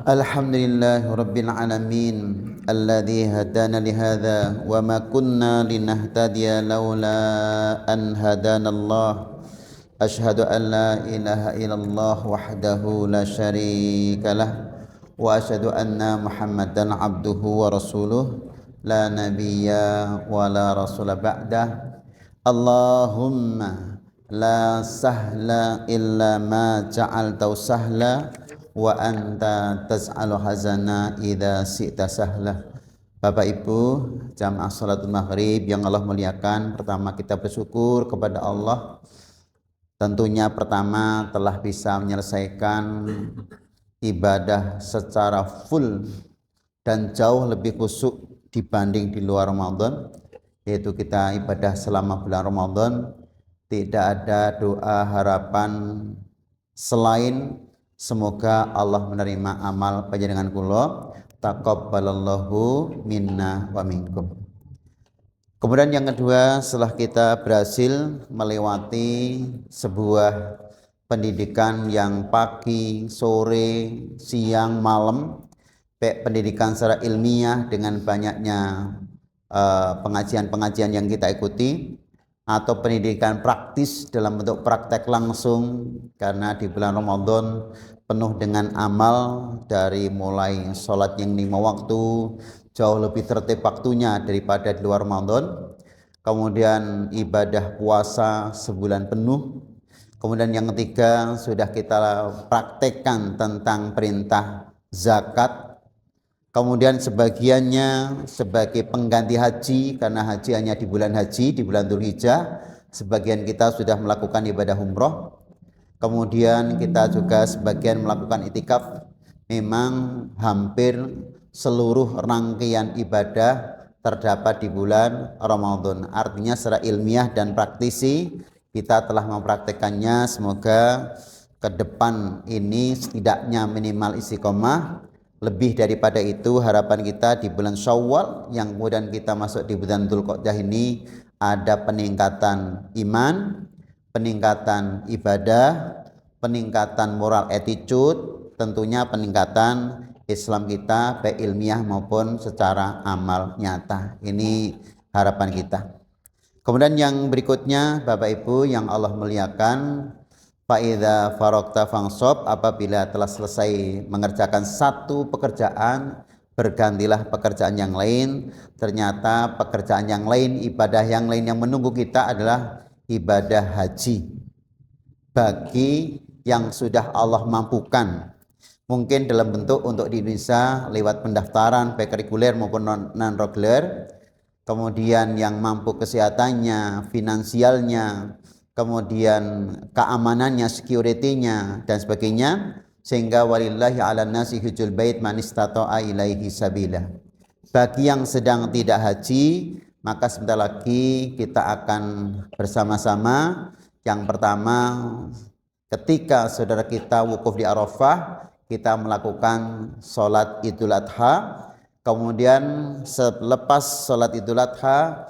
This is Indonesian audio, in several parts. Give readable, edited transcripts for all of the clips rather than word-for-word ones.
Alhamdulillah Rabbil Alamin alladzi hadana lihadza wa ma kunna linahtadiya laula an hadanallah asyhadu an la ilaha illallah wahdahu la syarikalah wa asyhadu anna Muhammadan abduhu wa rasuluh la nabiyya wa la rasula ba'dah. Allahumma la sahla illa ma ja'altahu sahla wa anta tas'alu hazana idza syi'ta sahla. Bapak Ibu jamaah salatul maghrib yang Allah muliakan, pertama kita bersyukur kepada Allah. Tentunya pertama telah bisa menyelesaikan ibadah secara full dan jauh lebih khusyuk dibanding di luar Ramadan, yaitu kita ibadah selama bulan Ramadan. Tidak ada doa harapan selain semoga Allah menerima amal panjenengan kula, taqabbalallahu minna wa minkum. Kemudian yang kedua, setelah kita berhasil melewati sebuah pendidikan yang pagi, sore, siang, malam, baik pendidikan secara ilmiah dengan banyaknya pengajian-pengajian yang kita ikuti, atau pendidikan praktis dalam bentuk praktek langsung, karena di bulan Ramadan penuh dengan amal, dari mulai sholat yang 5 waktu jauh lebih tertib waktunya daripada di luar Ramadan, kemudian ibadah puasa sebulan penuh, kemudian yang ketiga sudah kita praktekkan tentang perintah zakat. Kemudian sebagiannya sebagai pengganti haji, karena haji hanya di bulan haji, di bulan Dzulhijjah. Sebagian kita sudah melakukan ibadah umroh. Kemudian kita juga sebagian melakukan itikaf. Memang hampir seluruh rangkaian ibadah terdapat di bulan Ramadan. Artinya secara ilmiah dan praktisi kita telah mempraktekannya. Semoga ke depan ini setidaknya minimal istiqomah. Lebih daripada itu, harapan kita di bulan Syawal yang kemudian kita masuk di bulan Dzulqa'dah ini ada peningkatan iman, peningkatan ibadah, peningkatan moral attitude, tentunya peningkatan Islam kita baik ilmiah maupun secara amal nyata. Ini harapan kita. Kemudian yang berikutnya, Bapak Ibu yang Allah muliakan, fa'idza faragta fansab, apabila telah selesai mengerjakan satu pekerjaan, bergantilah pekerjaan yang lain. Ternyata pekerjaan yang lain, ibadah yang lain yang menunggu kita adalah ibadah haji bagi yang sudah Allah mampukan, mungkin dalam bentuk untuk di Indonesia lewat pendaftaran baik reguler maupun non-reguler, kemudian yang mampu kesehatannya, finansialnya, kemudian keamanannya, security-nya dan sebagainya, sehingga walillahi 'alan nasi hujjul bait man istata'a ilaihi sabila. Bagi yang sedang tidak haji, maka sebentar lagi kita akan bersama-sama. Yang pertama, ketika saudara kita wukuf di Arafah, kita melakukan sholat Idul Adha. Kemudian selepas sholat Idul Adha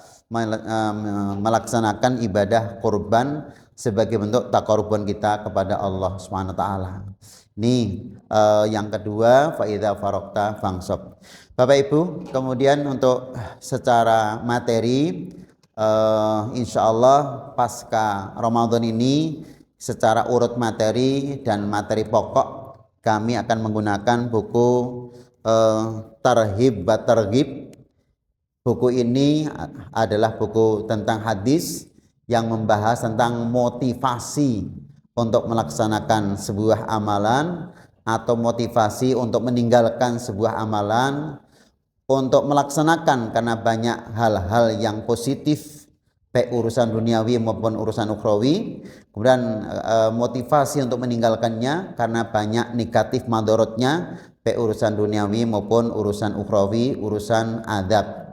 melaksanakan ibadah kurban sebagai bentuk taqarruban kita kepada Allah Subhanahu wa taala. Ini yang kedua, faidza faragta fansab. Bapak Ibu, kemudian untuk secara materi, insyaallah pasca Ramadan ini secara urut materi dan materi pokok kami akan menggunakan buku Tarhib wa Targhib. Buku ini adalah buku tentang hadis yang membahas tentang motivasi untuk melaksanakan sebuah amalan, atau motivasi untuk meninggalkan sebuah amalan, untuk melaksanakan karena banyak hal-hal yang positif baik urusan duniawi maupun urusan ukhrawi. Kemudian motivasi untuk meninggalkannya karena banyak negatif madorotnya baik urusan duniawi maupun urusan ukhrawi, urusan adab.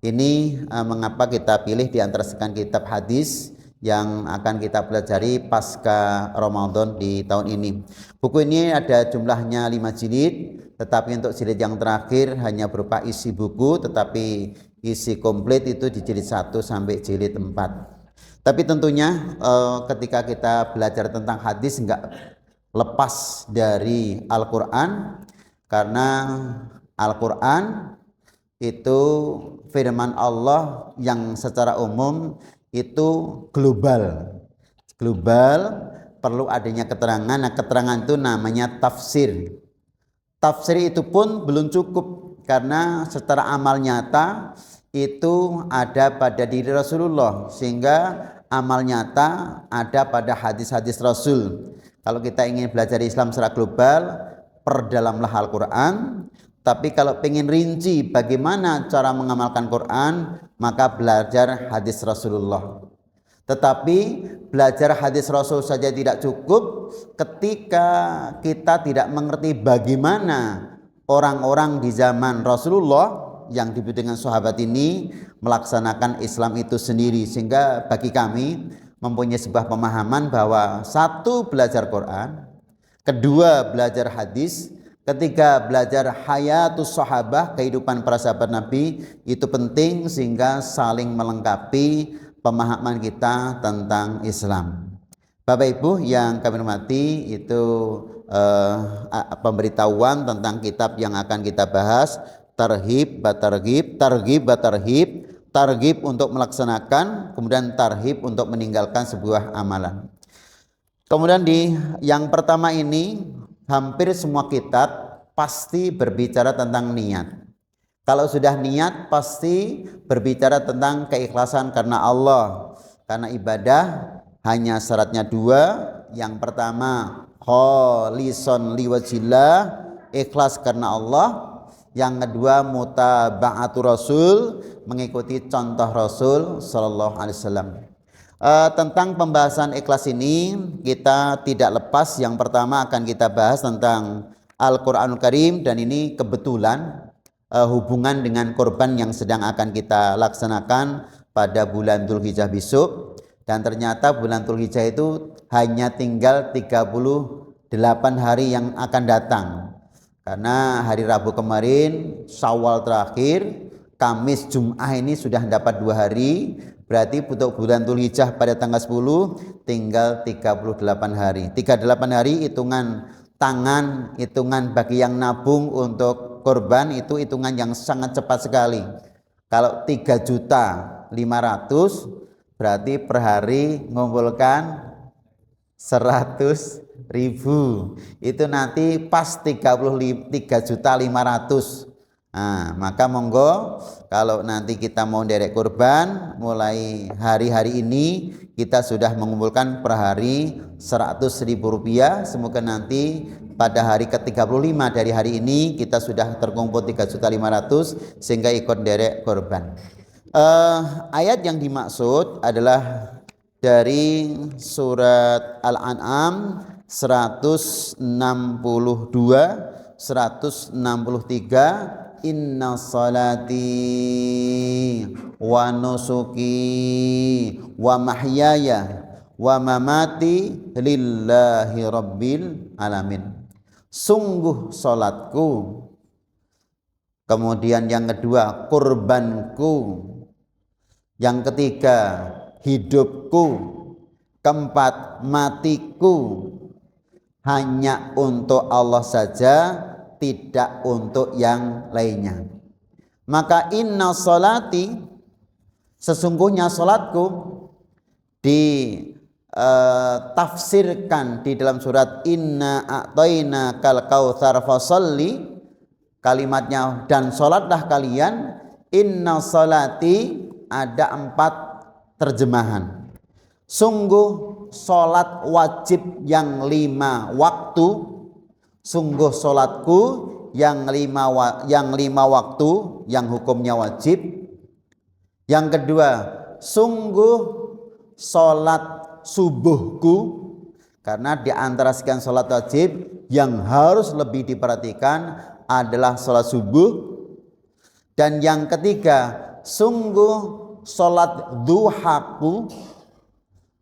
Ini mengapa kita pilih di antara sekian kitab hadis yang akan kita pelajari pasca Ramadan di tahun ini. Buku ini ada jumlahnya 5 jilid, tetapi untuk jilid yang terakhir hanya berupa isi buku, tetapi isi komplit itu di jilid 1 sampai jilid 4. Tapi tentunya ketika kita belajar tentang hadis enggak lepas dari Al-Quran, Karena Al-Quran itu firman Allah yang secara umum itu global. Global, perlu adanya keterangan. Nah, keterangan itu namanya tafsir. Tafsir itu pun belum cukup, karena secara amal nyata itu ada pada diri Rasulullah, sehingga amal nyata ada pada hadis-hadis Rasul. Kalau kita ingin belajar Islam secara global, perdalamlah Al-Quran. Tapi kalau ingin rinci bagaimana cara mengamalkan Quran, maka belajar hadis Rasulullah. Tetapi belajar hadis Rasul saja tidak cukup ketika kita tidak mengerti bagaimana orang-orang di zaman Rasulullah yang disebut dengan sahabat ini melaksanakan Islam itu sendiri. Sehingga bagi kami mempunyai sebuah pemahaman bahwa satu, belajar Quran, kedua, belajar hadis, ketiga, belajar hayatus sahabah, kehidupan para sahabat Nabi, itu penting sehingga saling melengkapi pemahaman kita tentang Islam. Bapak Ibu yang kami hormati, itu pemberitahuan tentang kitab yang akan kita bahas, targhib batarghib, targhib batarghib, targhib untuk melaksanakan, kemudian tarhib untuk meninggalkan sebuah amalan. Kemudian di yang pertama ini, hampir semua kitab pasti berbicara tentang niat. Kalau sudah niat pasti berbicara tentang keikhlasan karena Allah. Karena ibadah hanya syaratnya dua. Yang pertama, kholison liwajillah, ikhlas karena Allah. Yang kedua, mutaba'atu Rasul, mengikuti contoh Rasul sallallahu alaihi wasallam. Tentang pembahasan ikhlas ini kita tidak lepas, yang pertama akan kita bahas tentang Al-Quranul Karim, dan ini kebetulan hubungan dengan kurban yang sedang akan kita laksanakan pada bulan Dzulhijjah besok. Dan ternyata bulan Dzulhijjah itu hanya tinggal 38 hari yang akan datang, karena hari Rabu kemarin Syawal terakhir, Kamis Jum'ah ini sudah dapat 2 hari. Berarti untuk bulan Dzulhijjah pada tanggal 10 tinggal 38 hari. 38 hari hitungan tangan, hitungan bagi yang nabung untuk korban, itu hitungan yang sangat cepat sekali. Kalau 3.500.000 berarti per hari mengumpulkan 100.000. Itu nanti pas 3.500.000. Nah, maka monggo kalau nanti kita mau derek kurban, mulai hari-hari ini kita sudah mengumpulkan per hari 100.000 rupiah. Semoga nanti pada hari ke-35 dari hari ini kita sudah terkumpul 3.500.000 sehingga ikut derek kurban. Ayat yang dimaksud adalah dari surat Al-An'am 162, 163. Inna salati wa nusuki wa mahyaya wa mamati lillahi rabbil alamin. Sungguh salatku, kemudian yang kedua kurbanku, yang ketiga hidupku, keempat matiku, hanya untuk Allah saja, tidak untuk yang lainnya. Maka inna salati, sesungguhnya salatku, ditafsirkan di dalam surat inna a'tayna kal kautsar fasalli, kalimatnya dan salatlah kalian. Inna salati ada 4 terjemahan. Sungguh salat wajib yang 5 waktu. Sungguh solatku yang 5 waktu yang hukumnya wajib. Yang kedua, sungguh solat subuhku, karena di antara sekian solat wajib yang harus lebih diperhatikan adalah solat subuh. Dan yang ketiga, sungguh solat duhaku,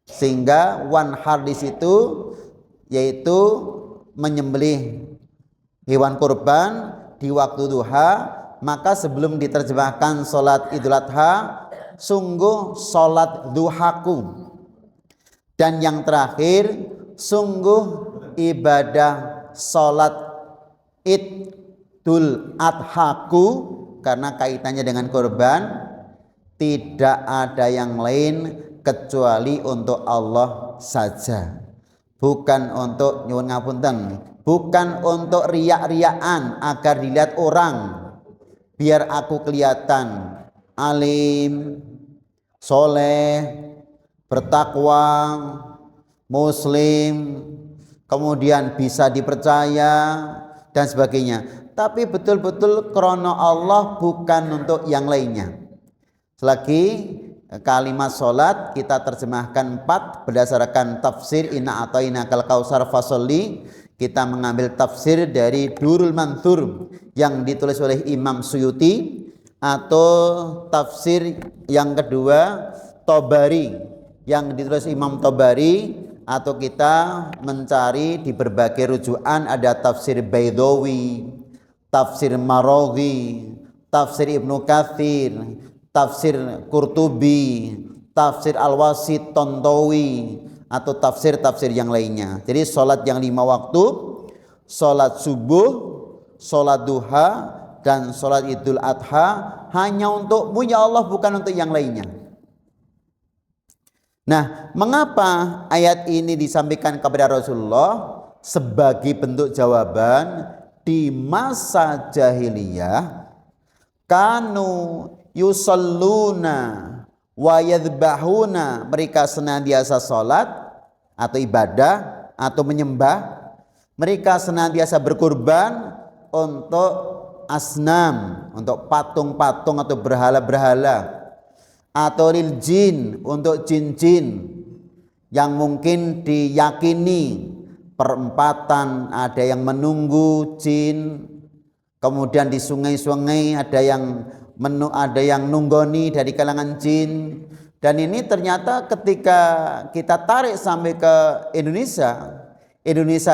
sehingga wanhar di situ yaitu menyembelih hewan kurban di waktu duha. Maka sebelum diterjemahkan solat Idul Adha, sungguh solat duhaku. Dan yang terakhir, sungguh ibadah solat id Idul Adhaku karena kaitannya dengan kurban, tidak ada yang lain kecuali untuk Allah saja. Bukan untuk nyuwun ngapunten, bukan untuk riak-riakan agar dilihat orang, biar aku kelihatan alim, soleh, bertakwa, muslim, kemudian bisa dipercaya dan sebagainya. Tapi betul-betul krono Allah, bukan untuk yang lainnya. Selagi kalimat sholat kita terjemahkan 4 berdasarkan tafsir Inna A'tainakal Kautsar Fasholli. Kita mengambil tafsir dari Durul Manthur yang ditulis oleh Imam Suyuti, atau tafsir yang kedua Tobari yang ditulis Imam Tobari, atau kita mencari di berbagai rujukan, ada tafsir Baidawi, tafsir Maraghi, tafsir Ibnu Katsir, tafsir Qurtubi, tafsir Al-Wasit Tontowi, atau tafsir-tafsir yang lainnya. Jadi sholat yang 5 waktu, sholat subuh, sholat duha, dan sholat Idul Adha hanya untukmu ya Allah, bukan untuk yang lainnya. Nah, mengapa ayat ini disampaikan kepada Rasulullah? Sebagai bentuk jawaban, di masa jahiliyah kanu yusalluna wa yadhbahuna, mereka senantiasa salat atau ibadah atau menyembah, mereka senantiasa berkurban untuk asnam, untuk patung-patung atau berhala-berhala, atau lil jin, untuk jin-jin yang mungkin diyakini perempatan, ada yang menunggu jin, kemudian di sungai-sungai ada yang nunggoni dari kalangan jin. Dan ini ternyata ketika kita tarik sampai ke Indonesia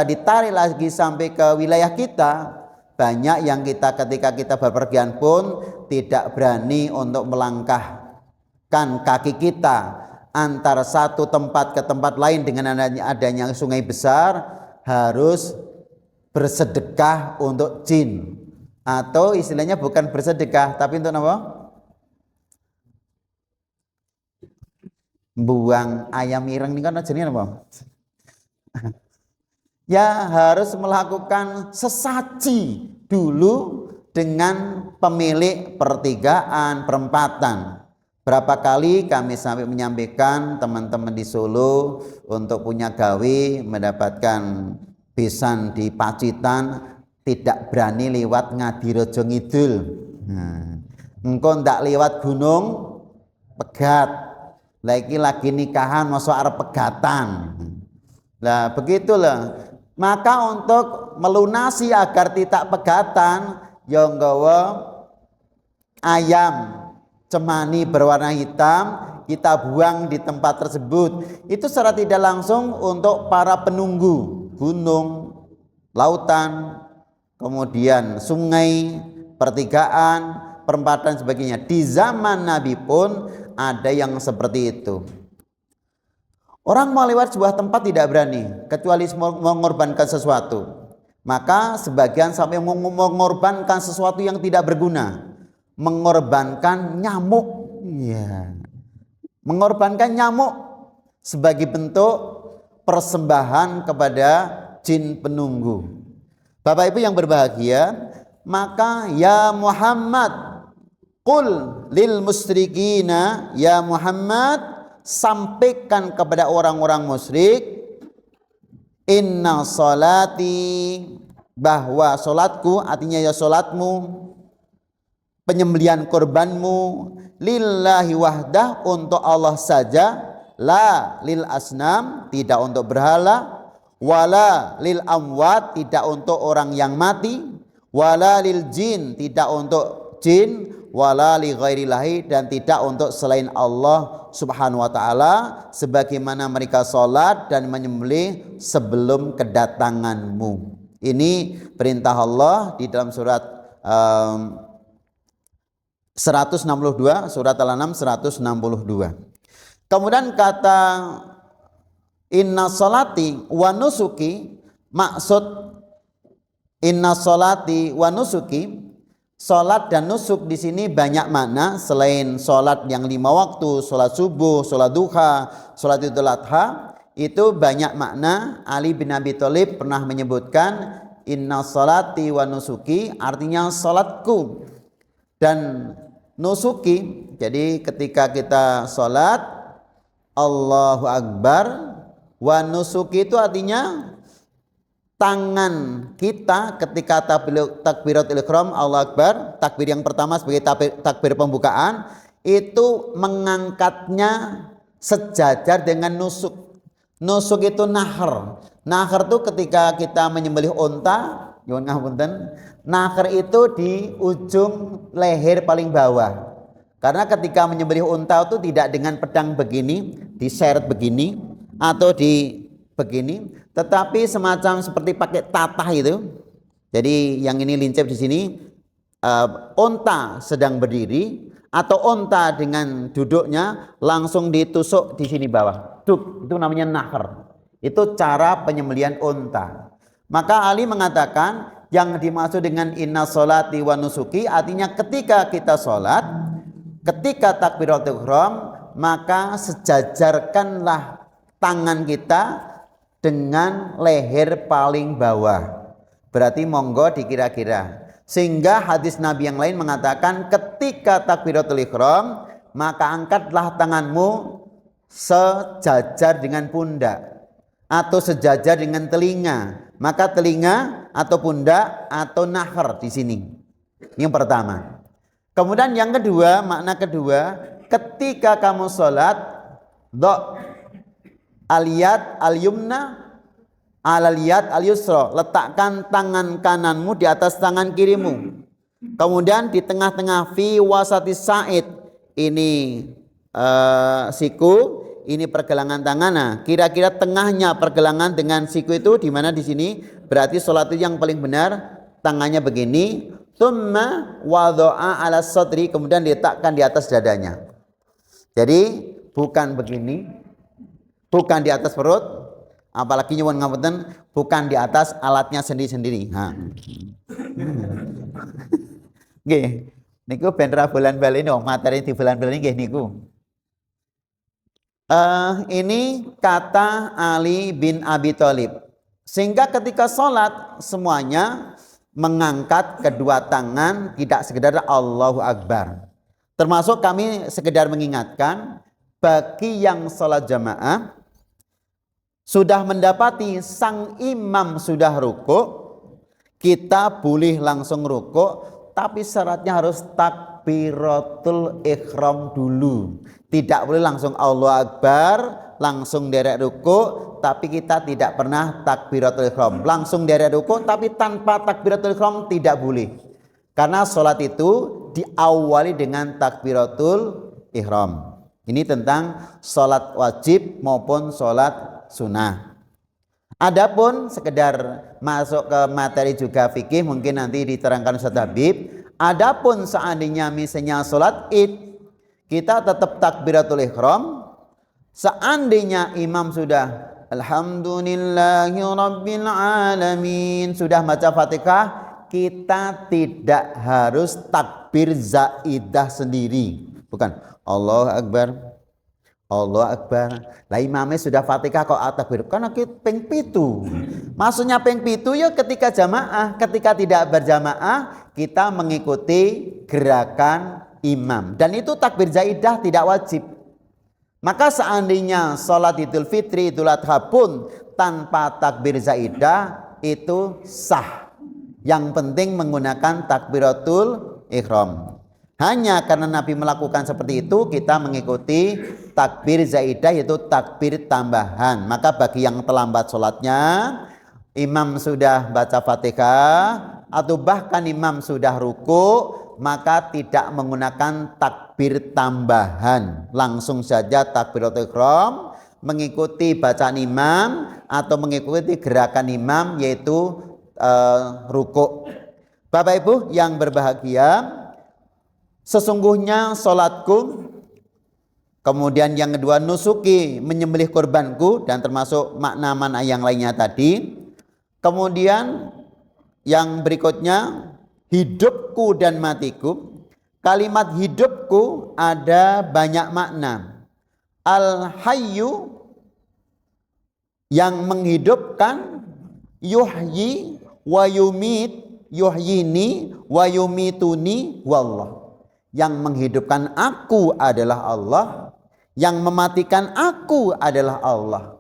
ditarik lagi sampai ke wilayah kita, banyak yang kita ketika kita bepergian pun tidak berani untuk melangkahkan kaki kita antara satu tempat ke tempat lain dengan adanya sungai besar, harus bersedekah untuk jin. Atau istilahnya bukan bersedekah, tapi untuk apa? Buang ayam ireng ini kan jenis apa? Ya harus melakukan sesaji dulu dengan pemilik pertigaan, perempatan. Berapa kali kami sampai menyampaikan teman-teman di Solo untuk punya gawe mendapatkan besan di Pacitan, tidak berani lewat Ngadirejo Ngidul. Engkau ndak lewat Gunung Pegat. Lagi nikahan masuk arep pegatan. Nah, begitulah. Maka untuk melunasi agar tidak pegatan, ya nggawa ayam cemani berwarna hitam, kita buang di tempat tersebut. Itu secara tidak langsung untuk para penunggu gunung, lautan, kemudian sungai, pertigaan, perempatan sebagainya. Di zaman Nabi pun ada yang seperti itu. Orang mau lewat sebuah tempat tidak berani kecuali mengorbankan sesuatu. Maka sebagian sampai mengorbankan sesuatu yang tidak berguna, mengorbankan nyamuk, ya. Mengorbankan nyamuk sebagai bentuk persembahan kepada jin penunggu. Bapak Ibu yang berbahagia, maka ya Muhammad, qul lil musyrikina, ya Muhammad, sampaikan kepada orang-orang musyrik, inna salati, bahwa solatku, artinya ya solatmu, penyembelihan korbanmu, lillahi wahdah, untuk Allah saja, la lil asnam, tidak untuk berhala, wala lil amwat, tidak untuk orang yang mati, wala lil jin, tidak untuk jin, wala li ghairillahi, dan tidak untuk selain Allah subhanahu wa ta'ala, sebagaimana mereka sholat dan menyembelih sebelum kedatanganmu. Ini perintah Allah di dalam surat 162, surat Al-An'am 162. Kemudian kata inna sholati wa nusuki, maksud Inna sholati wa nusuki, sholat dan nusuk di sini banyak makna selain sholat yang 5 waktu, sholat subuh, sholat duha, sholat idul adha, itu banyak makna. Ali bin Abi Thalib pernah menyebutkan inna sholati wa nusuki, artinya sholatku dan nusuki. Jadi ketika kita sholat Allahu Akbar, wa nusuki itu artinya tangan kita ketika takbiratul ihram Allahu Akbar, takbir yang pertama sebagai takbir pembukaan, itu mengangkatnya sejajar dengan nusuk. Nusuk itu nahar. Nahar itu ketika kita menyembelih unta, nahar itu di ujung leher paling bawah. Karena ketika menyembelih unta itu tidak dengan pedang begini, diseret begini atau di begini, tetapi semacam seperti pakai tatah itu. Jadi yang ini lincip di sini, unta sedang berdiri atau unta dengan duduknya langsung ditusuk di sini bawah. Itu namanya nahar. Itu cara penyembelihan unta. Maka Ali mengatakan yang dimaksud dengan inna sholati wa nusuki artinya ketika kita sholat, ketika takbiratul ihram, maka sejajarkanlah tangan kita dengan leher paling bawah. Berarti monggo dikira-kira. Sehingga hadis Nabi yang lain mengatakan ketika takbiratul ihram, maka angkatlah tanganmu sejajar dengan pundak atau sejajar dengan telinga. Maka telinga atau pundak atau nahar di sini. Yang pertama. Kemudian yang kedua, makna kedua, ketika kamu sholat, aliyat al-yumna alaliyat al-yusra, letakkan tangan kananmu di atas tangan kirimu. Kemudian di tengah-tengah fi wasati sa'id, ini siku, ini pergelangan tangan. Nah, kira-kira tengahnya pergelangan dengan siku itu di mana di sini? Berarti sholat itu yang paling benar tangannya begini. Tsumma wadha'a 'ala sadri, kemudian diletakkan di atas dadanya. Jadi bukan begini, bukan di atas perut, apalagi nyuwun ngapunten, bukan di atas alatnya sendiri-sendiri. Nggih, niku ben ra bulan-bali no, materi di bulan-bali nggih niku. Ini kata Ali bin Abi Thalib. Sehingga ketika sholat semuanya mengangkat kedua tangan, tidak sekedar Allahu Akbar. Termasuk kami sekedar mengingatkan bagi yang sholat jamaah sudah mendapati sang imam sudah rukuk, kita boleh langsung rukuk, tapi syaratnya harus takbiratul ihram dulu. Tidak boleh langsung Allahu Akbar, langsung derek rukuk, tapi kita tidak pernah takbiratul ihram. Langsung derek rukuk tapi tanpa takbiratul ihram tidak boleh. Karena sholat itu diawali dengan takbiratul ihram. Ini tentang sholat wajib maupun sholat sunnah. Adapun sekedar masuk ke materi juga fikih, mungkin nanti diterangkan Ustaz Habib. Adapun seandainya misalnya sholat id, kita tetap takbiratul ihram. Seandainya imam sudah alhamdulillahi rabbil alamin, sudah baca Fatihah, kita tidak harus takbir zaidah sendiri. Bukan Allahu Akbar, Allahu Akbar. Lah imamnya sudah Fatihah kok takbir. Karena kita ping pitu. Maksudnya ping pitu ya ketika jamaah, ketika tidak berjamaah kita mengikuti gerakan imam. Dan itu takbir zaidah tidak wajib. Maka seandainya sholat Idul Fitri, Idul Adha pun tanpa takbir zaidah itu sah. Yang penting menggunakan takbiratul ihram. Hanya karena Nabi melakukan seperti itu, kita mengikuti takbir zaidah, yaitu takbir tambahan. Maka bagi yang terlambat sholatnya, imam sudah baca Fatihah atau bahkan imam sudah ruku, maka tidak menggunakan takbir tambahan, langsung saja takbiratul ihram, mengikuti bacaan imam atau mengikuti gerakan imam, yaitu ruku. Bapak Ibu yang berbahagia, sesungguhnya sholatku, kemudian yang kedua nusuki, menyembelih kurbanku, dan termasuk makna-makna yang lainnya tadi. Kemudian yang berikutnya, hidupku dan matiku. Kalimat hidupku ada banyak makna. Al-hayyu yang menghidupkan, yuhyi wa yumit, yuhyini wa yumituni wallah. Yang menghidupkan aku adalah Allah, yang mematikan aku adalah Allah.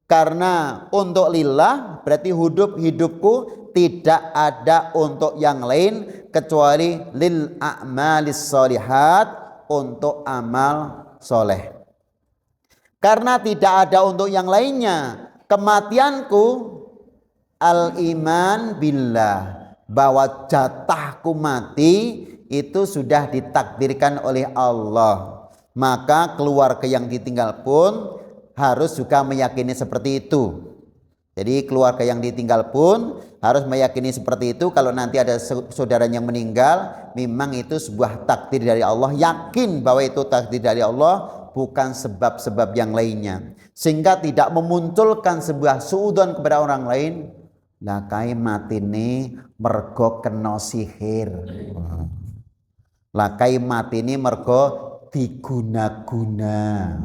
Karena untuk lillah berarti hidupku tidak ada untuk yang lain kecuali lil a'malis sholihat, untuk amal soleh. Karena tidak ada untuk yang lainnya, kematianku al-iman billah, bahwa jatahku mati itu sudah ditakdirkan oleh Allah. Maka keluarga yang ditinggal pun harus juga meyakini seperti itu. Jadi keluarga yang ditinggal pun harus meyakini seperti itu. Kalau nanti ada saudaranya yang meninggal, memang itu sebuah takdir dari Allah. Yakin bahwa itu takdir dari Allah, bukan sebab-sebab yang lainnya. Sehingga tidak memunculkan sebuah suudon kepada orang lain. Lah kae matine mergo kena sihir. Lah kae matine mergo diguna-guna.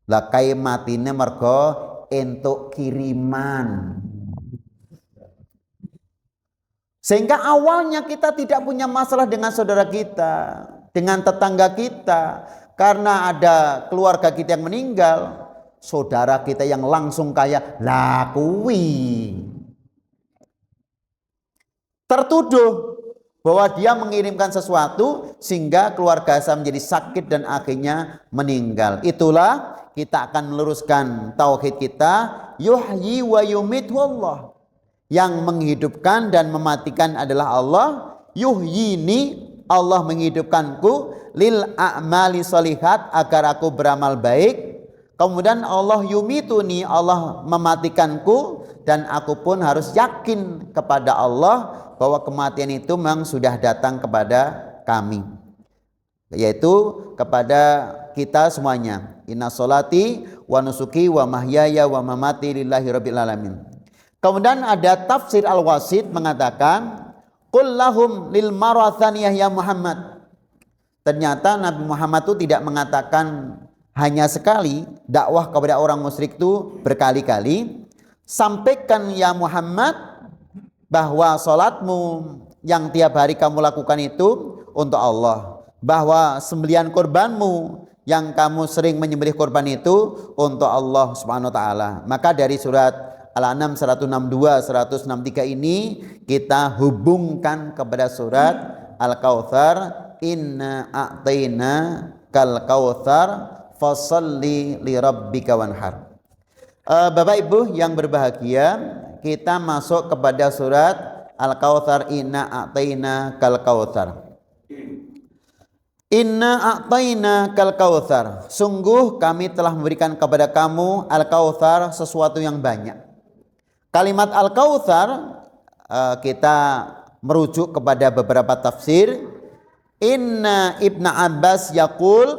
Lah kae matine mergo entuk kiriman. Sehingga awalnya kita tidak punya masalah dengan saudara kita, dengan tetangga kita, karena ada keluarga kita yang meninggal, saudara kita yang langsung kaya, lah kuwi tertuduh bahwa dia mengirimkan sesuatu sehingga keluarga saya menjadi sakit dan akhirnya meninggal. Itulah kita akan meluruskan tauhid kita, yuhyi wa yumithu Allah. Yang menghidupkan dan mematikan adalah Allah. Yuhyini, Allah menghidupkanku, lil a'mali sholihat, agar aku beramal baik. Kemudian Allah yumituni, Allah mematikanku, dan aku pun harus yakin kepada Allah bahwa kematian itu memang sudah datang kepada kami, yaitu kepada kita semuanya. Inna sholati wa nusuki wa mahyaya wa mamati lillahi rabbil alamin. Kemudian ada tafsir Al-Wasit mengatakan, qul lahum lil marathaniyah ya Muhammad. Ternyata Nabi Muhammad itu tidak mengatakan hanya sekali, dakwah kepada orang musyrik itu berkali-kali. Sampaikan ya Muhammad bahwa salatmu yang tiap hari kamu lakukan itu untuk Allah, bahwa sembelihan kurbanmu yang kamu sering menyembelih kurban itu untuk Allah Subhanahu wa taala. Maka dari surat Al-An'am 162 163 ini kita hubungkan kepada surat Al-Kautsar, inna a'taina kal kautsar fasholli li rabbika wanhar. Bapak Ibu yang berbahagia, kita masuk kepada surat Al-Kautsar, inna a'taina kal kautsar. Inna a'taina kal kautsar, sungguh kami telah memberikan kepada kamu al-kautsar, sesuatu yang banyak. Kalimat al-kautsar kita merujuk kepada beberapa tafsir. Inna Ibnu Abbas yaqul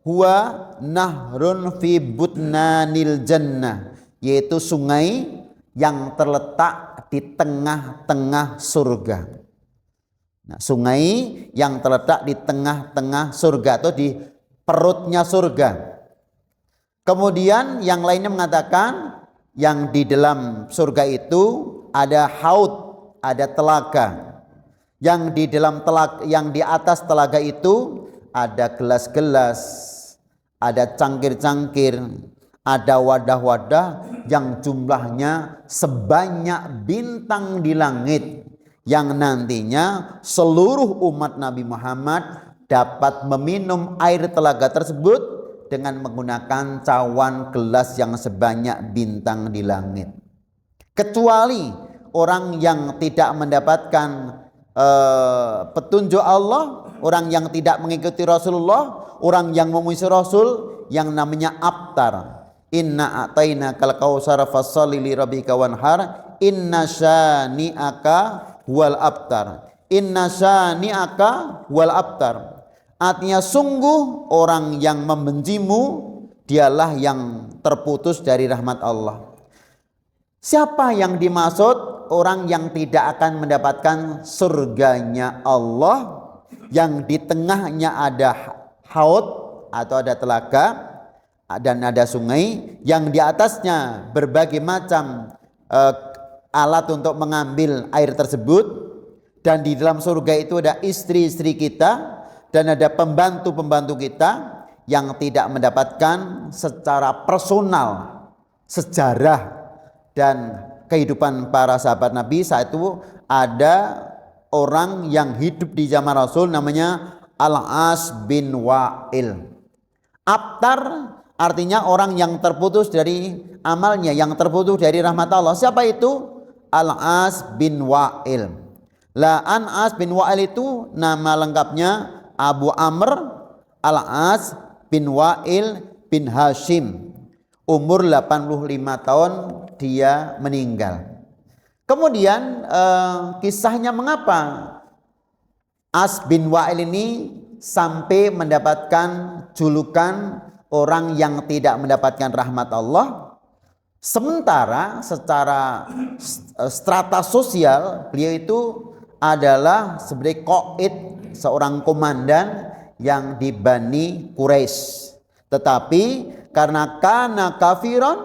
huwa nahrun fi butnanil jannah, yaitu sungai yang terletak di tengah-tengah surga. Nah, sungai yang terletak di tengah-tengah surga atau di perutnya surga. Kemudian yang lainnya mengatakan yang di dalam surga itu ada haud, ada telaga. Yang di dalam telaga, yang di atas telaga itu ada gelas-gelas, ada cangkir-cangkir, ada wadah-wadah yang jumlahnya sebanyak bintang di langit, yang nantinya seluruh umat Nabi Muhammad dapat meminum air telaga tersebut dengan menggunakan cawan gelas yang sebanyak bintang di langit. Kecuali orang yang tidak mendapatkan petunjuk Allah, orang yang tidak mengikuti Rasulullah, orang yang memuji Rasul, yang namanya abtar. Inna a'taina kal kautsar fasholli li rabbika wanhar, inna syani'aka wal abtar. Inna syani'aka wal abtar. Artinya sungguh orang yang membencimu dialah yang terputus dari rahmat Allah. Siapa yang dimaksud orang yang tidak akan mendapatkan surganya Allah, yang di tengahnya ada haud atau ada telaga dan ada sungai, yang di atasnya berbagai macam alat untuk mengambil air tersebut, dan di dalam surga itu ada istri-istri kita dan ada pembantu-pembantu kita yang tidak mendapatkan secara personal sejarah dan kehidupan para sahabat Nabi. Saat itu ada orang yang hidup di zaman Rasul namanya Al-As bin Wa'il. Abtar artinya orang yang terputus dari amalnya, yang terputus dari rahmat Allah. Siapa itu? Al-As bin Wa'il. La An-As bin Wa'il itu nama lengkapnya Abu Amr Al-As bin Wa'il bin Hashim. Umur 85 tahun dia meninggal. Kemudian kisahnya mengapa As bin Wa'il ini sampai mendapatkan julukan orang yang tidak mendapatkan rahmat Allah, sementara secara strata sosial beliau itu adalah sebagai qaid, seorang komandan yang di Bani Quraisy. Tetapi karena kafiran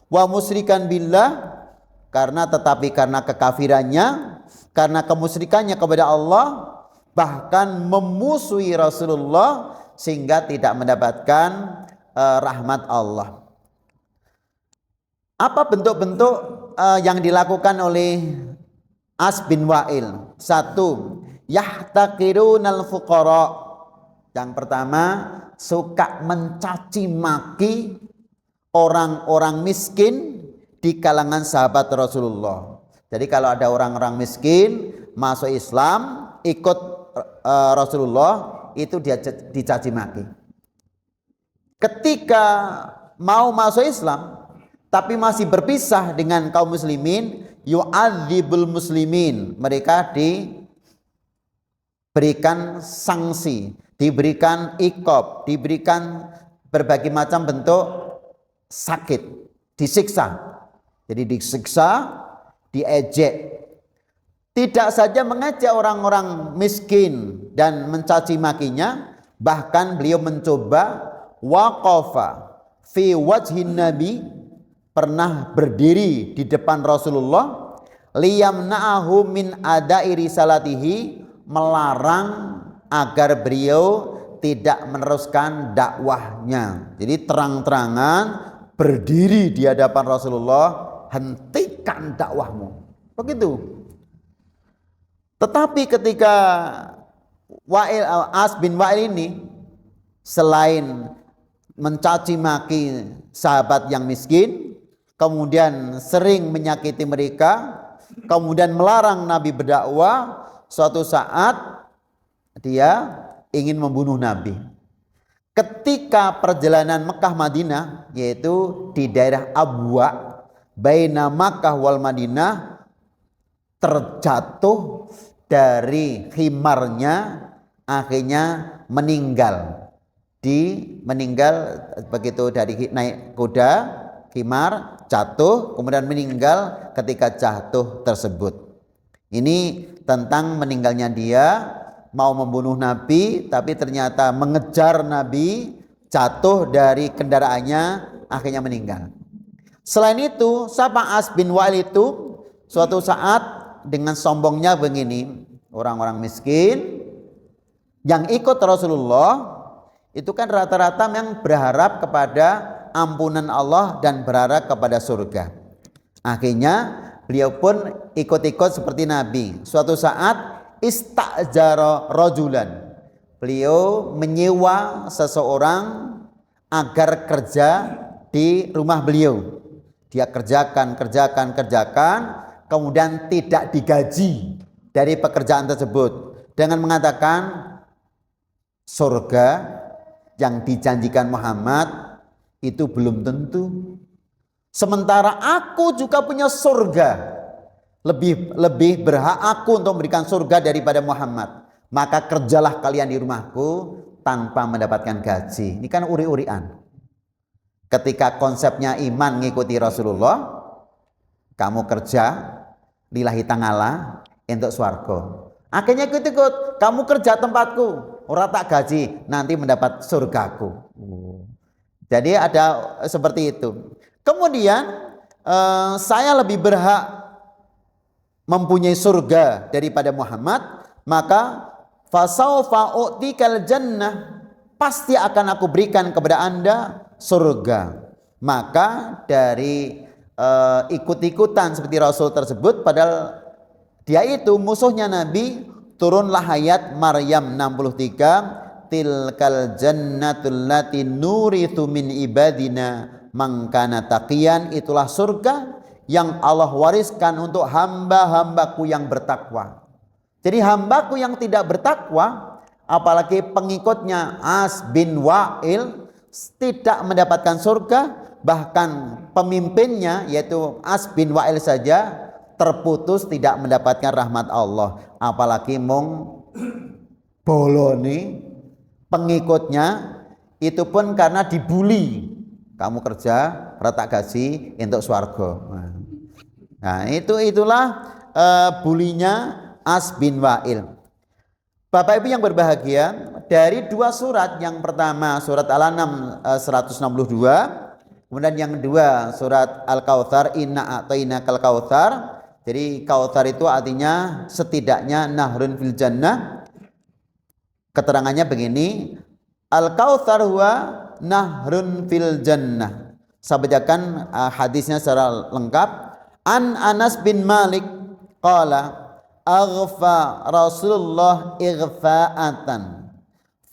wa musyrikan billah, karena kekafirannya, karena kemusyrikannya kepada Allah, bahkan memusuhi Rasulullah, sehingga tidak mendapatkan rahmat Allah. Apa bentuk-bentuk yang dilakukan oleh As bin Wa'il? Satu, yahtaqirunal fuqara. Yang pertama, suka mencaci maki orang-orang miskin di kalangan sahabat Rasulullah. Jadi kalau ada orang-orang miskin masuk Islam, ikut Rasulullah, itu dia dicaci maki. Ketika mau masuk Islam tapi masih berpisah dengan kaum muslimin, yu'adzibul muslimin, mereka diberikan sanksi, diberikan iqab, diberikan berbagai macam bentuk sakit, disiksa. Jadi disiksa, diejek. Tidak saja mengejek orang-orang miskin dan mencaci makinya, bahkan beliau mencoba waqafa fi wajhin Nabi, pernah berdiri di depan Rasulullah, liyamna'ahu min ada'i risalatihi, melarang agar beliau tidak meneruskan dakwahnya. Jadi terang-terangan berdiri di hadapan Rasulullah, hentikan dakwahmu. Begitu. Tetapi ketika As bin Wa'il ini, selain mencaci maki sahabat yang miskin, kemudian sering menyakiti mereka, kemudian melarang Nabi berdakwah, suatu saat dia ingin membunuh Nabi. Ketika perjalanan Mekah Madinah, yaitu di daerah Abwa, baina Makkah wal Madinah, terjatuh dari khimarnya, akhirnya meninggal. Begitu dari naik kuda, khimar jatuh, kemudian meninggal ketika jatuh tersebut. Ini tentang meninggalnya dia, mau membunuh Nabi, tapi ternyata mengejar Nabi, jatuh dari kendaraannya, akhirnya meninggal. Selain itu, siapa As bin Wa'il itu? Suatu saat dengan sombongnya begini, orang-orang miskin yang ikut Rasulullah itu kan rata-rata yang berharap kepada ampunan Allah dan berharap kepada surga. Akhirnya beliau pun ikut-ikut seperti Nabi. Suatu saat istajara rajulan, beliau menyewa seseorang agar kerja di rumah beliau. Dia kerjakan, kemudian tidak digaji dari pekerjaan tersebut, dengan mengatakan surga yang dijanjikan Muhammad itu belum tentu, sementara aku juga punya surga, lebih berhak aku untuk memberikan surga daripada Muhammad, maka kerjalah kalian di rumahku tanpa mendapatkan gaji. Ini kan uri-urian. Ketika konsepnya iman ngikuti Rasulullah, kamu kerja, lillahi ta'ala entuk swarga. Akhirnya ikut-ikut, kamu kerja tempatku, ora tak gaji, nanti mendapat surgaku. Jadi ada seperti itu. Kemudian saya lebih berhak mempunyai surga daripada Muhammad, maka fasaufa u'tikal jannah, pasti akan aku berikan kepada Anda surga. Maka dari ikut-ikutan seperti Rasul tersebut, padahal dia itu musuhnya Nabi, turunlah ayat Maryam 63, tilkal jannatul lati nurithu min ibadina man kana taqiyan, itulah surga yang Allah wariskan untuk hamba-hambaku yang bertakwa. Jadi hambaku yang tidak bertakwa, apalagi pengikutnya As bin Wa'il, tidak mendapatkan surga. Bahkan pemimpinnya yaitu As bin Wa'il saja terputus, tidak mendapatkan rahmat Allah, apalagi mung boloni pengikutnya, itu pun karena dibuli, kamu kerja retak gaji untuk swarga. Nah itulah bulinya As bin Wa'il. Bapak Ibu yang berbahagia, dari dua surat, yang pertama surat Al-An'am 162, kemudian yang kedua surat Al-Kautsar, inna a'tainakal kautsar. Jadi kautsar itu artinya setidaknya nahrun fil jannah. Keterangannya begini, Al-Kautsar huwa nahrun fil jannah. Saya bacakan hadisnya secara lengkap. An Anas bin Malik qala aghfa Rasulullah ighfa'atan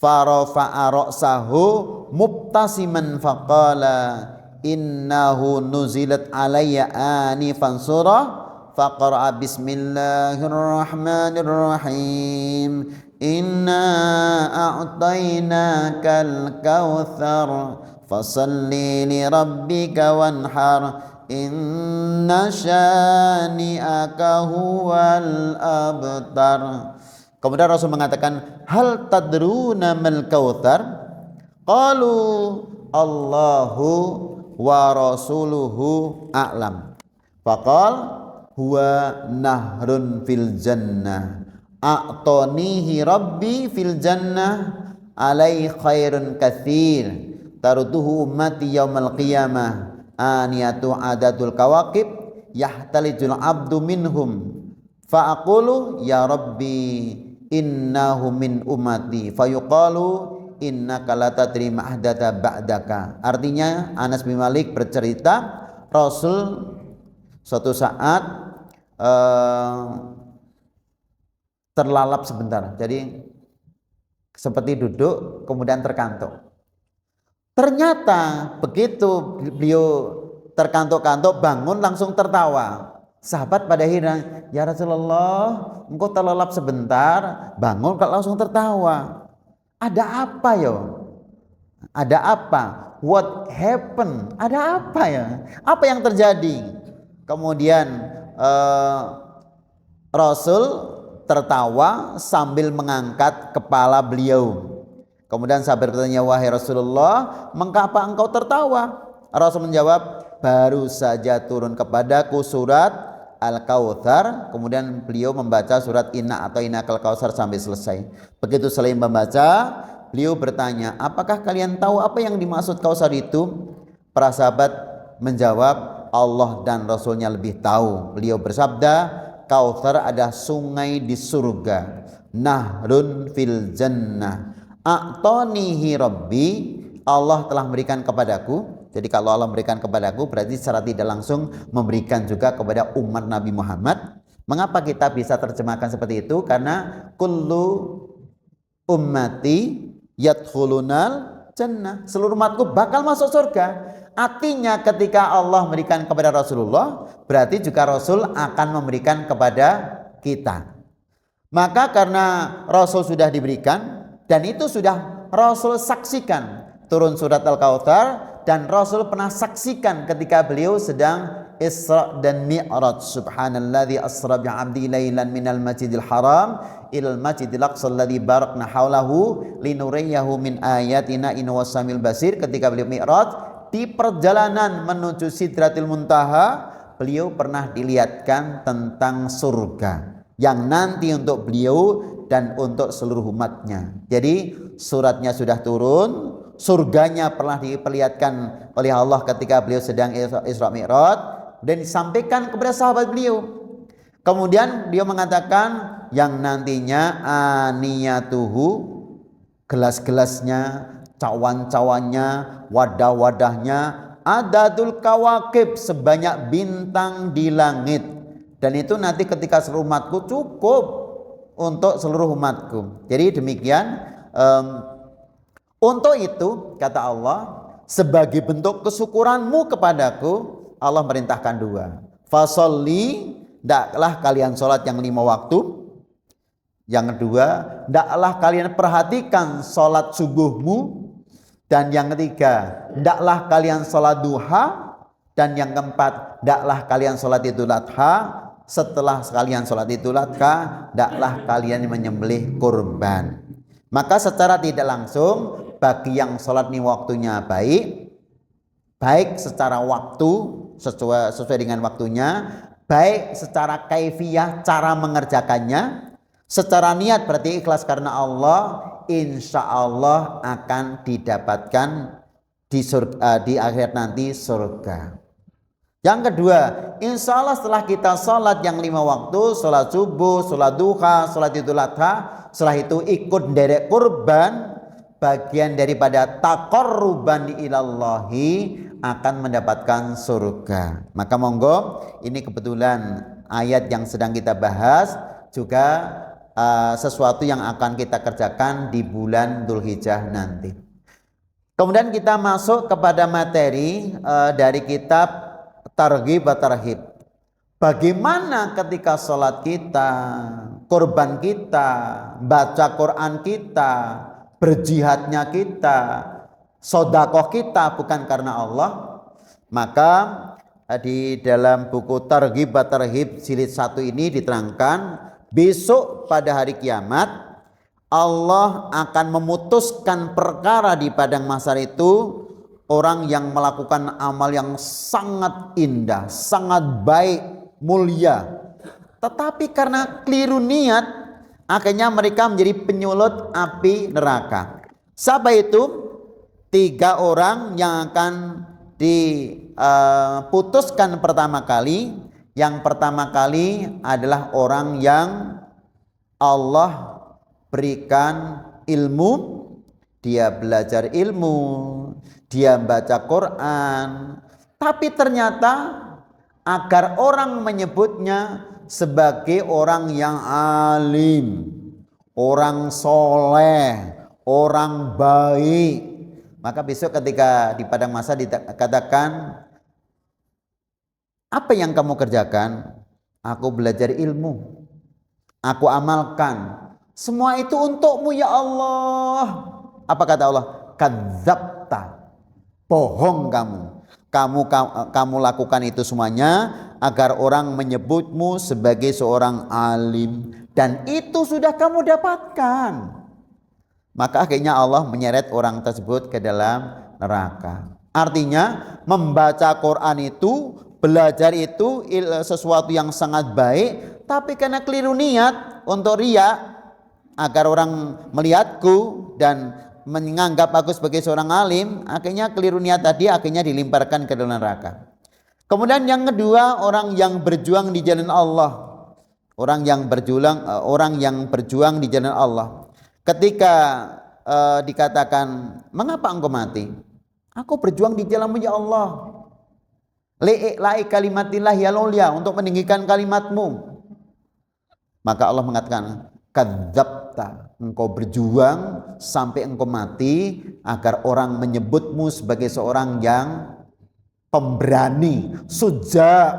farafa'a ra'sahu mubtasiman faqala innahu nuzilat alayya anifan surah faqra'a bismillahirrahmanirrahim inna a'tainakal kautsar fasalli li rabbika wanhar inna syani'aka huwal abtar. Kemudian Rasul mengatakan, hal tadruna mal kautsar? Qalu Allahu wa rasuluhu a'lam. Faqal huwa nahrun fil jannah a'tanihi rabbi fil jannah alai khairun katsir tarutuhu ummati yaumal qiyamah aniyatu adatul kawakib yahtalijul abdu minhum fa aqulu ya rabbi innahu min ummati fayuqalu innaka la tadri ma ahdatha ba'daka. Artinya Anas bin Malik bercerita, Rasul suatu saat terlalap sebentar, jadi seperti duduk kemudian terkantuk. Ternyata begitu beliau terkantuk-kantuk bangun langsung tertawa. Sahabat pada heran, ya Rasulullah, engkau terlelap sebentar bangun kok langsung tertawa, ada apa yo? Ada apa? What happened? Ada apa ya? Apa yang terjadi? Kemudian Rasul tertawa sambil mengangkat kepala beliau. Kemudian sahabat bertanya, wahai Rasulullah, mengapa engkau tertawa? Rasul menjawab, baru saja turun kepadaku surat Al-Kautsar. Kemudian beliau membaca surat Inna A'tainakal Kautsar sampai selesai. Begitu selesai membaca, beliau bertanya, apakah kalian tahu apa yang dimaksud Kautsar itu? Para sahabat menjawab, Allah dan Rasulnya lebih tahu. Beliau bersabda, Kautsar ada sungai di surga, nahrun fil jannah a'tanihi rabbi, Allah telah memberikan kepadaku. Jadi kalau Allah memberikan kepadaku berarti secara tidak langsung memberikan juga kepada umat Nabi Muhammad. Mengapa kita bisa terjemahkan seperti itu? Karena kullu ummati yadkhulunal jannah, seluruh umatku bakal masuk surga. Artinya ketika Allah memberikan kepada Rasulullah, berarti juga Rasul akan memberikan kepada kita. Maka karena Rasul sudah diberikan dan itu sudah Rasul saksikan, turun surat Al-Kautsar, dan Rasul pernah saksikan ketika beliau sedang Isra dan Mi'raj. Subhanalladzi asra bi'abdi lailan minal masjidil haram ilal masjidil aqsa alladzi barakna haulahu linuriyahu min ayatina innahu wasamil basir. Ketika beliau Mi'raj, di perjalanan menuju Sidratil Muntaha, beliau pernah dilihatkan tentang surga yang nanti untuk beliau dan untuk seluruh umatnya. Jadi suratnya sudah turun, surganya pernah diperlihatkan oleh Allah ketika beliau sedang Isra Mi'raj dan disampaikan kepada sahabat beliau. Kemudian dia mengatakan yang nantinya aniyatuhu, gelas-gelasnya, cawan-cawannya, wadah-wadahnya, adadul kawakib, sebanyak bintang di langit. Dan itu nanti ketika seluruh umatku cukup untuk seluruh umatku. Jadi demikian. Untuk itu kata Allah, sebagai bentuk kesyukuranmu kepadaku, Allah merintahkan dua. Fasolli, ndaklah kalian sholat yang 5 waktu. Yang kedua, ndaklah kalian perhatikan sholat subuhmu. Dan yang ketiga, ndaklah kalian sholat duha. Dan yang keempat, ndaklah kalian sholat idul adha. Setelah kalian sholat idul adha, ndaklah kalian menyembelih kurban. Maka secara tidak langsung, bagi yang sholat ini waktunya baik secara waktu, sesuai dengan waktunya, baik secara kaifiyah, cara mengerjakannya, secara niat berarti ikhlas karena Allah, insya Allah akan didapatkan di akhir nanti surga. Yang kedua, insya Allah setelah kita sholat yang 5 waktu, sholat subuh, sholat duha, sholat idul adha, setelah itu ikut derek kurban, bagian daripada taqarruban ilallahi, akan mendapatkan surga. Maka monggo, ini kebetulan ayat yang sedang kita bahas juga sesuatu yang akan kita kerjakan di bulan Dzulhijjah nanti. Kemudian kita masuk kepada materi dari kitab Targhib wa Tarhib. Bagaimana ketika sholat kita, kurban kita, baca Quran kita, berjihadnya kita, sodakoh kita bukan karena Allah. Maka di dalam buku Targhib wa Tarhib jilid 1 ini diterangkan, besok pada hari kiamat Allah akan memutuskan perkara di padang mahsyar itu. Orang yang melakukan amal yang sangat indah, sangat baik, mulia, tetapi karena keliru niat, akhirnya mereka menjadi penyulut api neraka. Siapa itu? 3 orang yang akan diputuskan pertama kali. Yang pertama kali adalah orang yang Allah berikan ilmu, dia belajar ilmu, dia baca Quran, tapi ternyata agar orang menyebutnya sebagai orang yang alim, orang soleh, orang baik, maka besok ketika di padang mahsyar dikatakan, apa yang kamu kerjakan? Aku belajar ilmu, aku amalkan, semua itu untukmu ya Allah. Apa kata Allah? Kadzabta, bohong kamu lakukan itu semuanya agar orang menyebutmu sebagai seorang alim, dan itu sudah kamu dapatkan. Maka akhirnya Allah menyeret orang tersebut ke dalam neraka. Artinya membaca Quran itu, belajar itu sesuatu yang sangat baik, tapi karena keliru niat untuk riya, agar orang melihatku dan menganggap aku sebagai seorang alim, akhirnya keliru niat tadi akhirnya dilemparkan ke dalam neraka. Kemudian yang kedua, orang yang berjuang di jalan Allah. Orang yang berjuang di jalan Allah. Ketika dikatakan, mengapa engkau mati? Aku berjuang di jalan-Mu ya Allah. Li'i'la'i kalimatillah ya laulia, untuk meninggikan kalimat-Mu. Maka Allah mengatakan, kadzabta, engkau berjuang sampai engkau mati agar orang menyebutmu sebagai seorang yang pemberani, suja.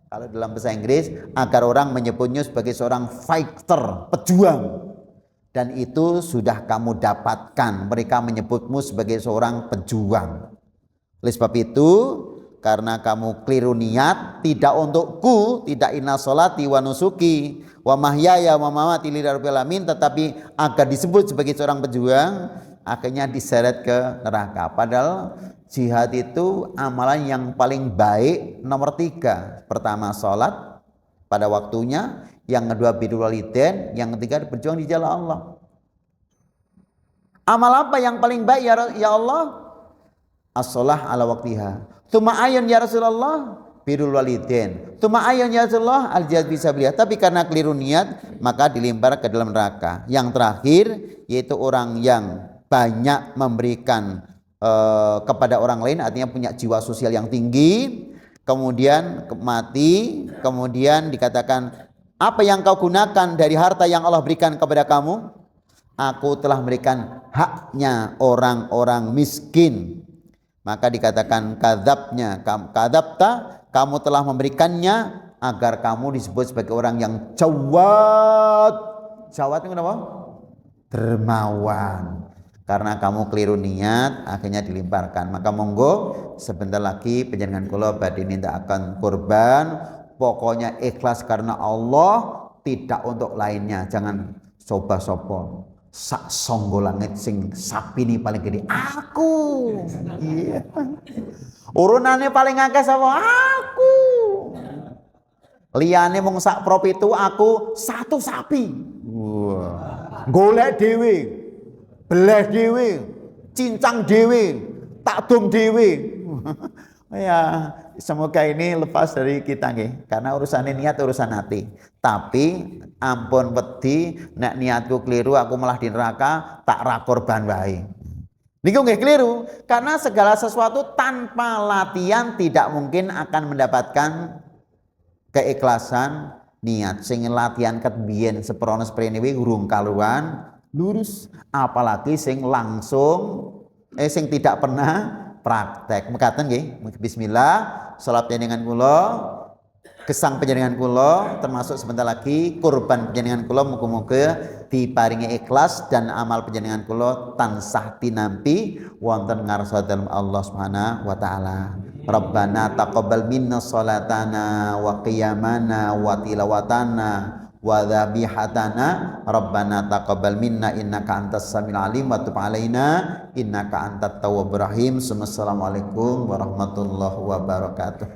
Kalau dalam bahasa Inggris, agar orang menyebutnya sebagai seorang fighter, pejuang. Dan itu sudah kamu dapatkan, mereka menyebutmu sebagai seorang pejuang. Oleh sebab itu, karena kamu keliru niat, tidak untukku, tidak inna sholati wa nusuki wa mahyaya wa mamati lillahi rabbil alamin, tetapi agar disebut sebagai seorang pejuang, akhirnya diseret ke neraka. Padahal Jihad itu amalan yang paling baik nomor 3. Pertama sholat pada waktunya, yang kedua birrul walidain, yang ketiga berjuang di jalan Allah. Amal apa yang paling baik ya Allah? As-sholah ala waktiha. Tsumma ayun ya Rasulullah, birrul walidain. Tsumma ayun ya Rasulullah, al-jihad fisabilillah. Tapi karena keliru niat, maka dilempar ke dalam neraka. Yang terakhir yaitu orang yang banyak memberikan kepada orang lain, artinya punya jiwa sosial yang tinggi, kemudian mati, kemudian dikatakan, apa yang kau gunakan dari harta yang Allah berikan kepada kamu? Aku telah memberikan haknya orang-orang miskin. Maka dikatakan kadzabta, kamu telah memberikannya agar kamu disebut sebagai orang yang jawad. Jawad itu apa? Dermawan. Karena kamu keliru niat, akhirnya dilimparkan. Maka monggo sebentar lagi panjenengan kula badhe nindakaken kurban, pokoknya ikhlas karena Allah, tidak untuk lainnya. Jangan coba-coba sak songgo langit sing sapi ini paling gede aku. Iya. Urunane paling akeh sapa? Aku. Liyane mung sak prop itu aku satu sapi. Wah. Golek dhewe. Belah dhewe, cincang dhewe, takdung dhewe. Ya, semoga ini lepas dari kita nggih, karena urusan niat urusan hati. Tapi ampun wedi nek niatku keliru aku malah di neraka, tak ra korban wae. Niku nggih keliru, karena segala sesuatu tanpa latihan tidak mungkin akan mendapatkan keikhlasan niat. Sing latihan ket biyen seprono sprene kuwi urung kaluan lurus, apalagi sing langsung sing tidak pernah praktek. Mekaten nggih, bismillah, salat panjenengan kula, gesang panjenengan kula, termasuk sebentar lagi kurban panjenengan kula, muga-muga diparingi ikhlas dan amal panjenengan kula tansah tinampi wonten ngarsa dalem Allah Subhanahu wa taala. Rabbana taqabbal minna sholatana wa qiyamana wa tilawatana wa dhabihatana rabbana taqabbal minna innaka antas samiul alim wa tub alaina innaka antat tawwabur rahim. Assalamualaikum warahmatullahi wabarakatuh.